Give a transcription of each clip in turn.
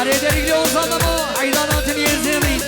درگلی اوزادم و عیدانات نیزیمی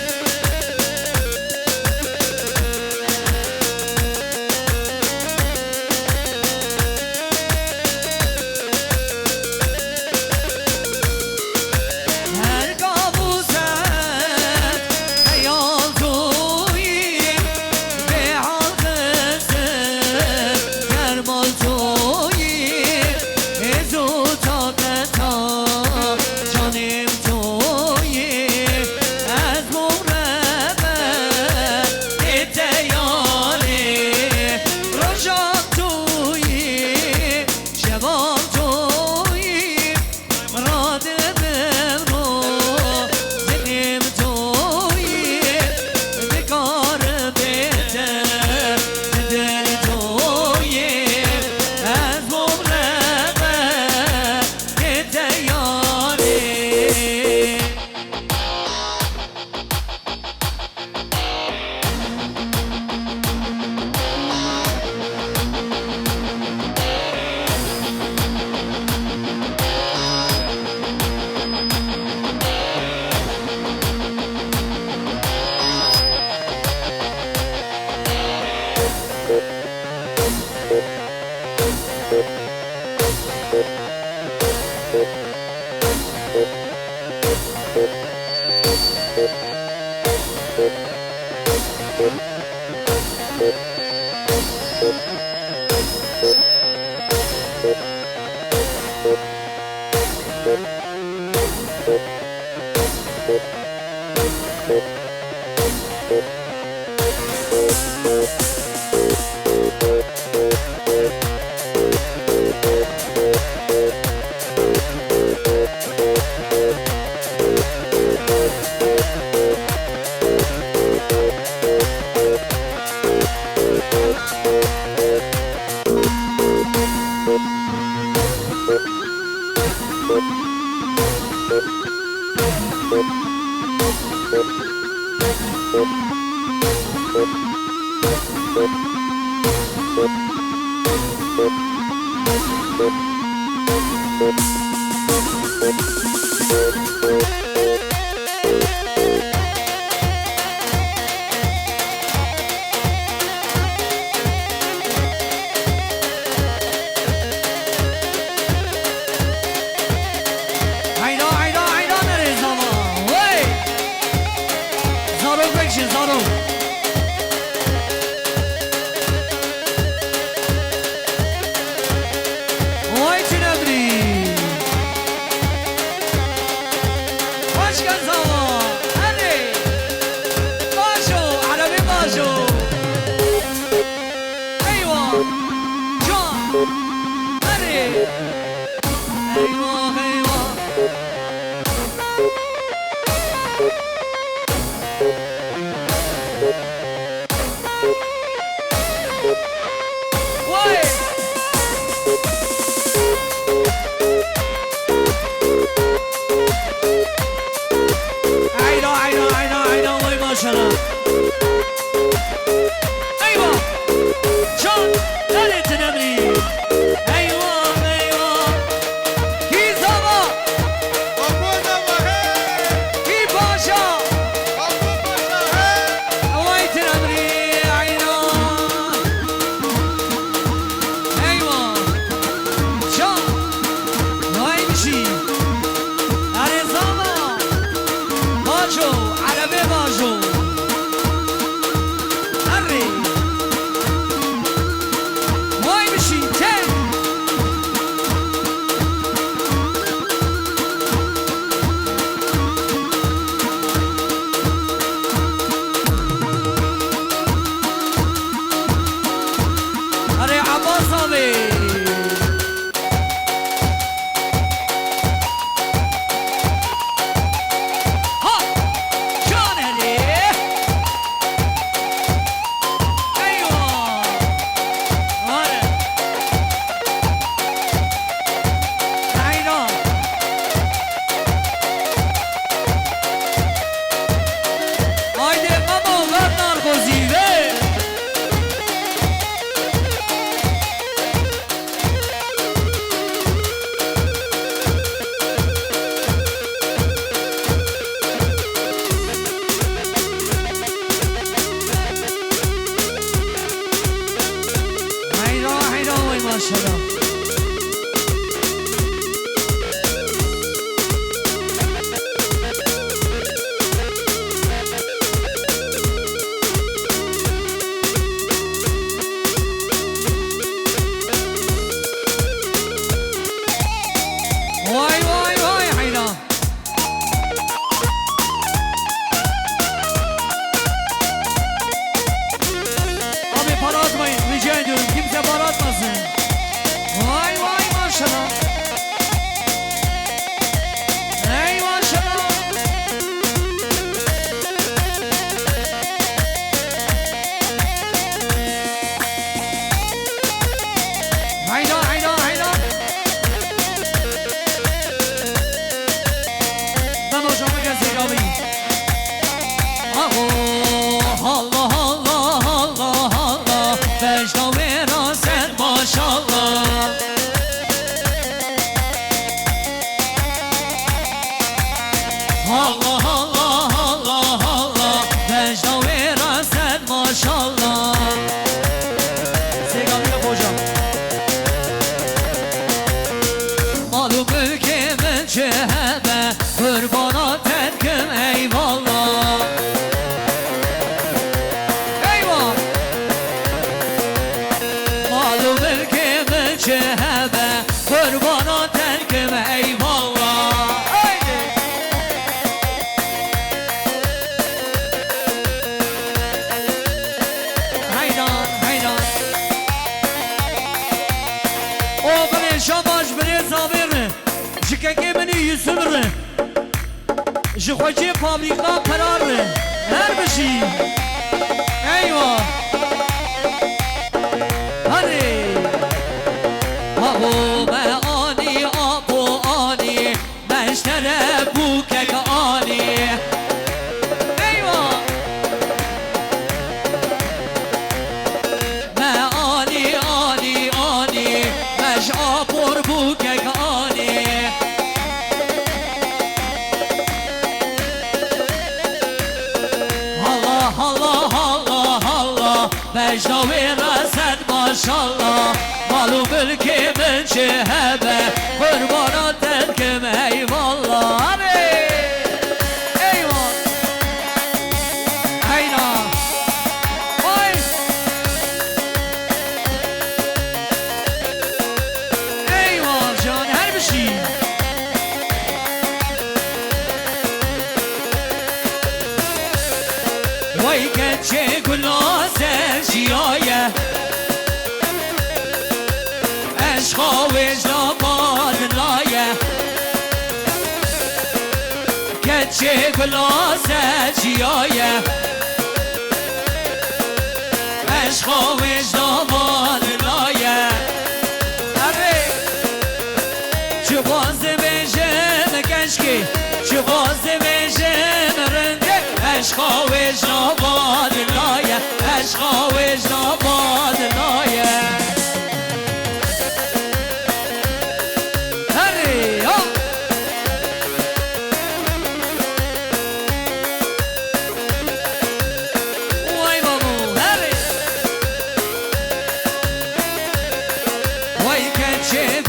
Allah Allah Allah Allah Vecda veraset maşallah Segamlı hocam Malu mülkümün cehebe Kurbana terküm eyvallah Eyvah Malu mülkümün cehebe Kurbana terküm eyvallah شاباش بری زابره جکه منی یوسفره جخوجی فابریکا پراره هر بشی ایوه هری آبو آنی آبو آنی مشتره بوکک آنی ایوه آنی آنی آنی مش آبور بوکک آنی الله الله الله الله مجنوی رسد ماشالله مالو بلکی من چهبه قربانا تدکم ایوالله ایوال اینا وای ایوال جان هر بشی وای کچه گلاسه جیایه عشقا وجدا بادلایه کچه گلاسه جیایه عشقا وجدا بادلایه چه باز بجم کشکی چه باز بجم رنده عشقا وجدا بادلایه عشقا وجدا بادلایه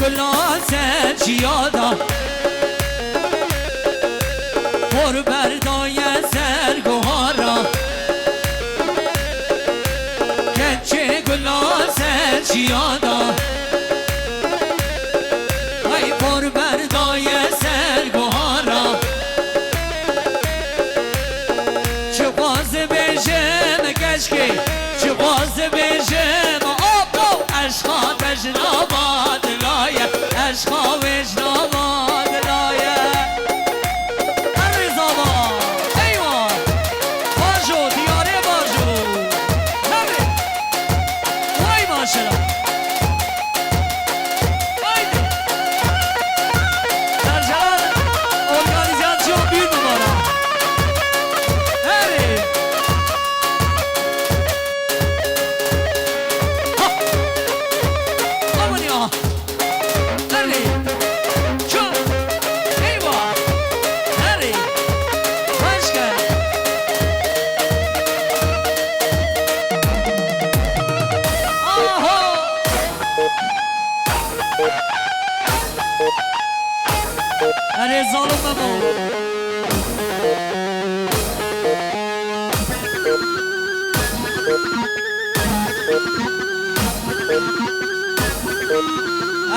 گلاسه جیادا پر بردای سرگوهارا کچه گلاسه جیادا ای پر بردای سرگوهارا چه باز بجم کشکی چه باز بجم آبو عشقا بجناباد عشقا وجنا بادلایه الرضا با ایوان باجو دیاره باجو نمی وای ماشالله وایده در جلال ارگانیزاسیون بیر ببارم هری آمونی ها اره ظالم بابا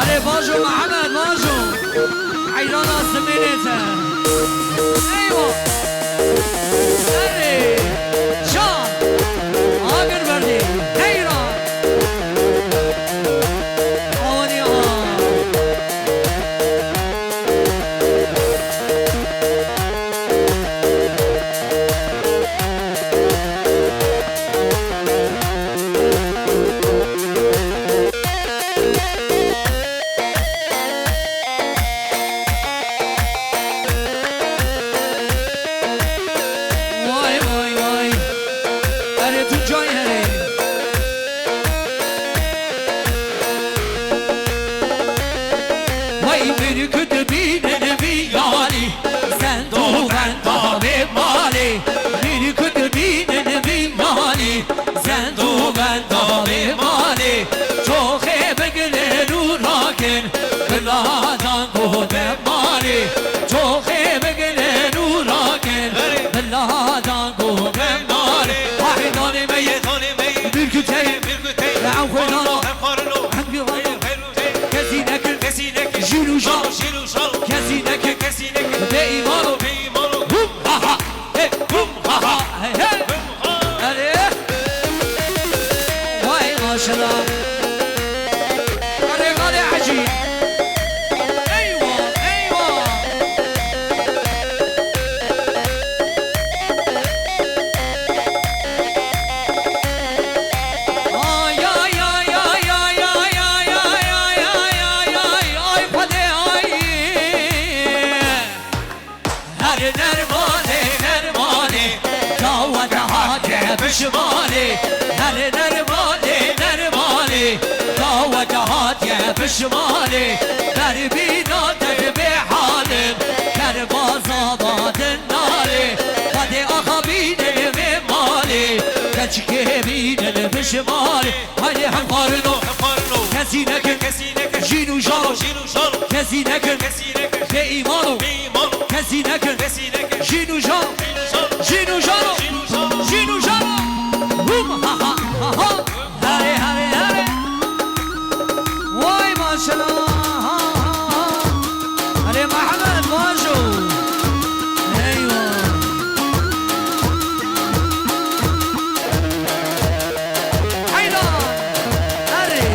اره باجو محمد باجو حیران آسمینیته ایوه اره جان آگر بردی حیران آوانی آن به ایمانو بوم ها ها بوم ها ها آره وای ماشاءالله آره غالي عجیب بشمالي هل نرمالي وجهات يا بشمالي دربينا دربي حالم كرباز آباد الناري قد أخبين المالي كشكبين بشمالي هل هم قارنو كسي نكن جينو جارو كسي نكن في إيمانو كسي نكن جينو جارو جينو جارو جينو جارو بوم ها ها ها ها هاري هاري هاري واي ما شاء الله ها ها هاري محمد ماجو ايوه حيلا هاري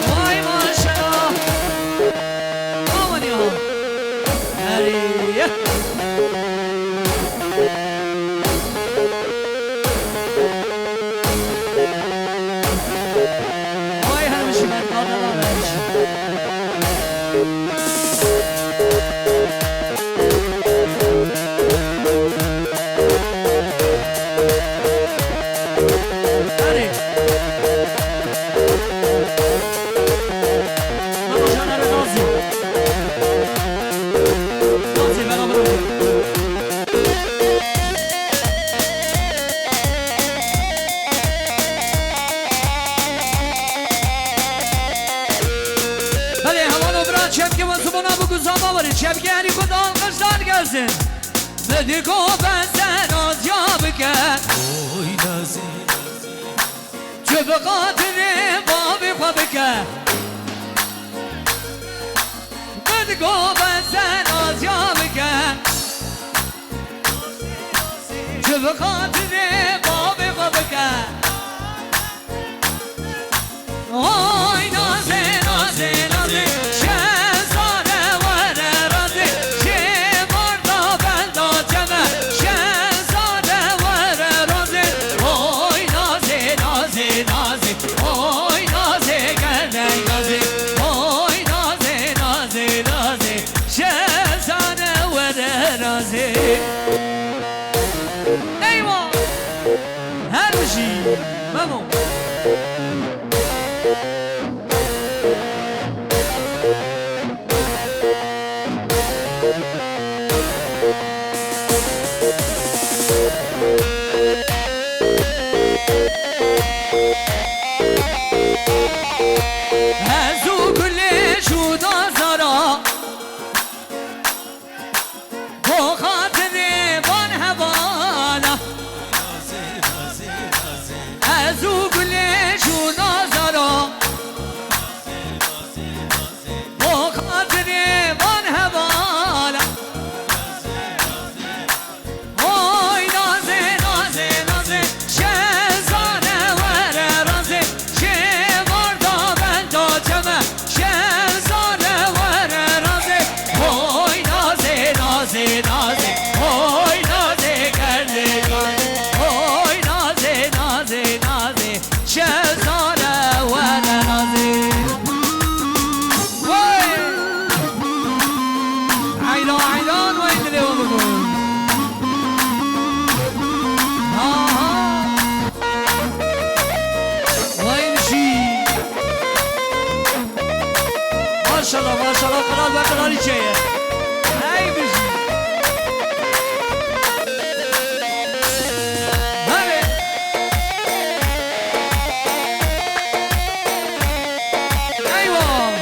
واي ما شاء الله قومني هاري شبگری خود آنقشتر گرزن بدی کو بزن از یا بکن اوی نازی چه بخاطر بابی خواه بکن بدی کو بزن از یا بکن چه بخاطر بابی خواه بکن اوی نازی نازی نازی ايوه هرجي مامو هزو كل شو نظرة ازوق ليش ونظره وخاطري من هباله اوي نازي نازي نازي شهزانه ور رازي شي مردا بندا جمع شهزانه ور رازي اوي نازي نازي نازي اوي نازي كردي اوي نازي نازي نازي شهزانه ور رازي عيلان وين اللي هو بقول وين شي ما شاء الله ما شاء الله قرار بقراري شيء هاي بيجي هاي ايوه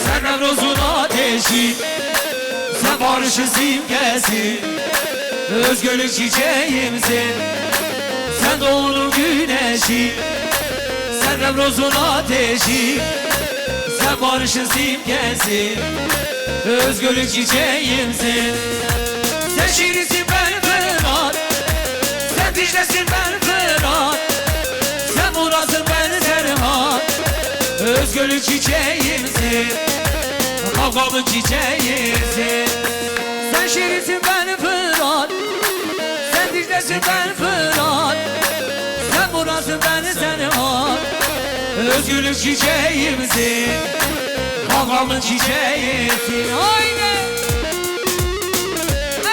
sen rozun ateşi sen barışı simgesi Özgürlük çiçeğimsin, sen doğunun güneşi, sen Nevruz'un ateşi, sen barışın simgesi. Özgürlük çiçeğimsin, sen Şirinsin ben Fırat, sen Dicle'sin ben Fırat, sen Murat'sın ben Serhat. Özgürlük çiçeğimsin, kavgamın çiçeğimsin. Sen Şirinsin ben Fırat, sen Dicle'sin ben Fırat, sen Murat'sın ben Serhat. Özgürlük çiçeğimsin, kavgamın çiçeğimsin. Haydi!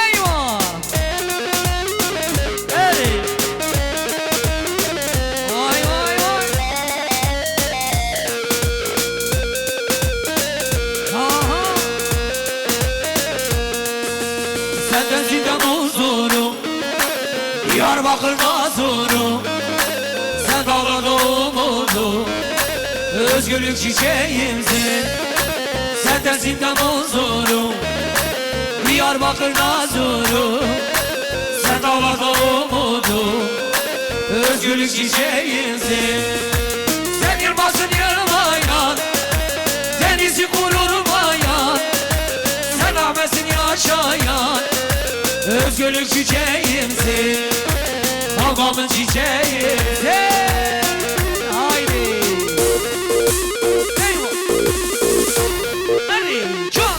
Eyvah! Hey! Vay vay vay! Aha! Senden zindan huzuru, Diyarbakır mazuru, sen dağlarda umudu. Özgürlük çiçeğimsin, senden zindan huzuru, Diyarbakır nazuru, sen dağlarda umudu. Özgürlük çiçeğimsin, sen Yılmaz'ın yılmayan, denizi gururmayan, sen Ahmet'sin yaşayan. Özgürlük çiçeğimsin, kavgamın çiçeğimsin. Haydi! Nereye? Çok!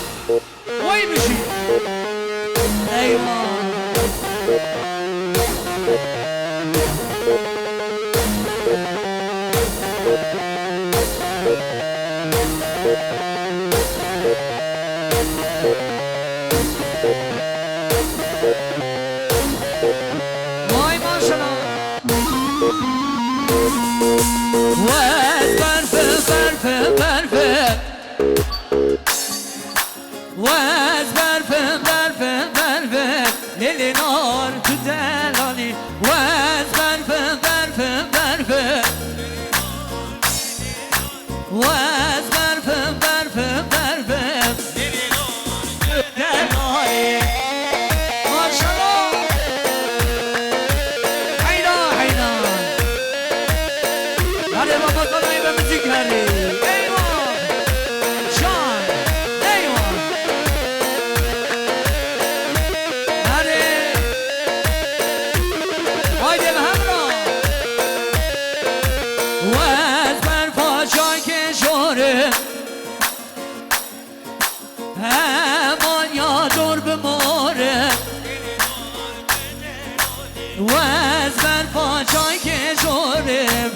Vay bir şey! Eyvah! Vay maşallah! للنار تدلاني وازبر فبر فبر وازبر فبر فبر تدلاني ما شاء الله حينا حينا هذا بابا طلع يبقى متذكري همان یادور بماره و از بر پاچای که جورم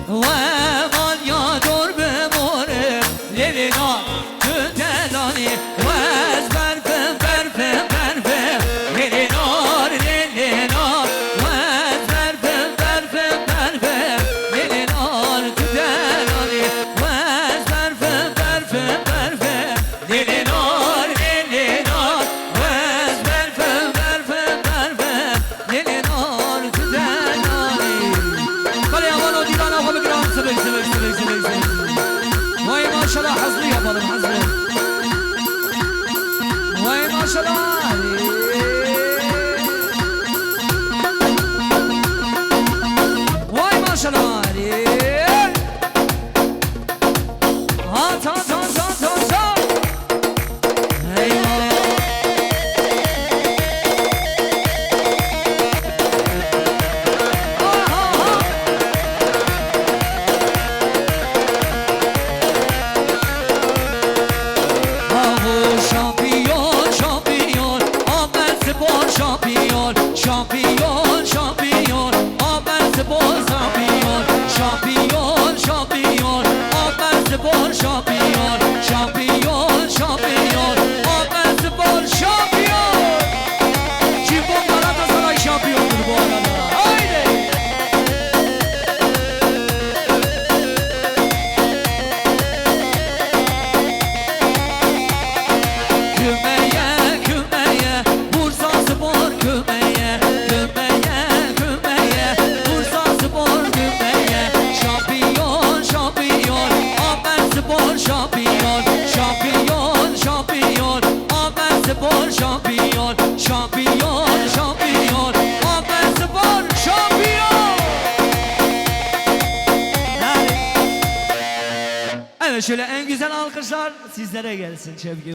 و همان یادور بماره لیلینا تو دلانی و از بر بر بر بر بر لیلینار لیلینار و از بر بر بر بر بر لیلینار تو دلانی و از بر بر بر بر لیلینار لیلینار و از بر بر بر بر لیلینار تو دلانی بله اولو دیدن آقا بگیرم سبک سبک سبک سبک سبک وای ماشالله حضری yapalım حضری وای ماشالله وای ماشالله هات هات هات هات هات هات eyvah şampiyon şampiyon Ahmet Spor şampiyon şampiyon şampiyon Ahmet Spor şampiyon şampiyon şampiyon Ahmet Spor şampiyon şampiyon şampiyon Ahmet Spor şampiyon Cimbom Galatasaray şampiyondur bu arada haydi Kümeye kümeye Bursa Spor kümeye kümeye kümeye Bursa Spor kümeye şampiyon şampiyon Ahmet Spor şampiyon şampiyon şampiyon Ahmet Spor şampiyon Şampiyon, şampiyon, Ahmet Spor şampiyon. Evet, şöyle en güzel alkışlar sizlere gelsin Şevki.